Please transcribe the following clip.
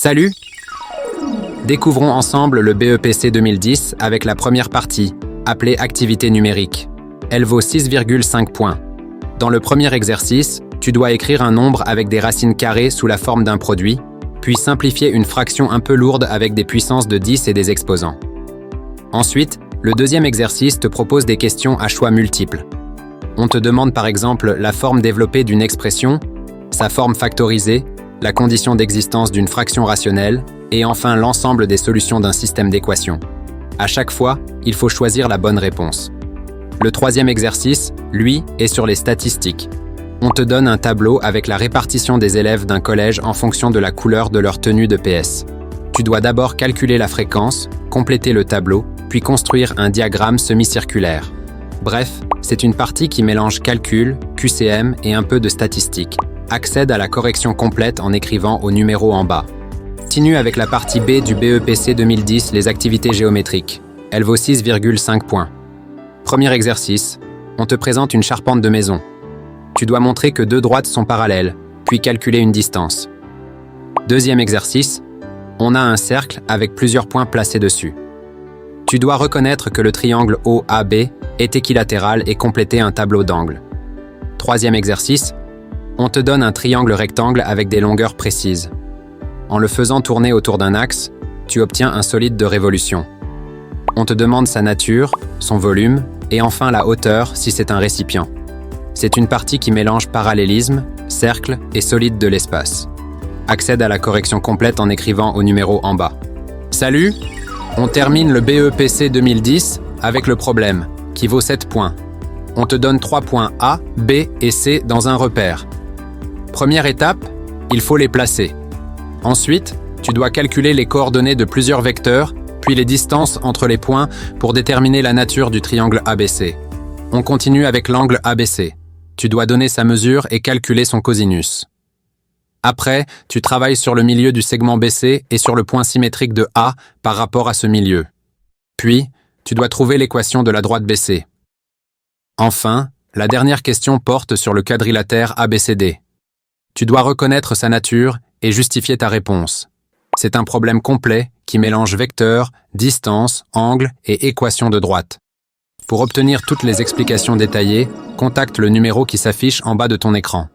Salut! Découvrons ensemble le BEPC 2010 avec la première partie, appelée activité numérique. Elle vaut 6,5 points. Dans le premier exercice, tu dois écrire un nombre avec des racines carrées sous la forme d'un produit, puis simplifier une fraction un peu lourde avec des puissances de 10 et des exposants. Ensuite, le deuxième exercice te propose des questions à choix multiples. On te demande par exemple la forme développée d'une expression, sa forme factorisée, la condition d'existence d'une fraction rationnelle, et enfin l'ensemble des solutions d'un système d'équations. À chaque fois, il faut choisir la bonne réponse. Le troisième exercice, lui, est sur les statistiques. On te donne un tableau avec la répartition des élèves d'un collège en fonction de la couleur de leur tenue de PS. Tu dois d'abord calculer la fréquence, compléter le tableau, puis construire un diagramme semi-circulaire. Bref, c'est une partie qui mélange calcul, QCM et un peu de statistique. Accède à la correction complète en écrivant au numéro en bas. Continue avec la partie B du BEPC 2010, les activités géométriques. Elle vaut 6,5 points. Premier exercice, on te présente une charpente de maison. Tu dois montrer que deux droites sont parallèles, puis calculer une distance. Deuxième exercice, on a un cercle avec plusieurs points placés dessus. Tu dois reconnaître que le triangle OAB est équilatéral et compléter un tableau d'angles. Troisième exercice, on te donne un triangle rectangle avec des longueurs précises. En le faisant tourner autour d'un axe, tu obtiens un solide de révolution. On te demande sa nature, son volume, et enfin la hauteur si c'est un récipient. C'est une partie qui mélange parallélisme, cercle et solide de l'espace. Accède à la correction complète en écrivant au numéro en bas. Salut! On termine le BEPC 2010 avec le problème, qui vaut 7 points. On te donne 3 points A, B et C dans un repère. Première étape, il faut les placer. Ensuite, tu dois calculer les coordonnées de plusieurs vecteurs, puis les distances entre les points pour déterminer la nature du triangle ABC. On continue avec l'angle ABC. Tu dois donner sa mesure et calculer son cosinus. Après, tu travailles sur le milieu du segment BC et sur le point symétrique de A par rapport à ce milieu. Puis, tu dois trouver l'équation de la droite BC. Enfin, la dernière question porte sur le quadrilatère ABCD. Tu dois reconnaître sa nature et justifier ta réponse. C'est un problème complet qui mélange vecteurs, distance, angle et équation de droite. Pour obtenir toutes les explications détaillées, contacte le numéro qui s'affiche en bas de ton écran.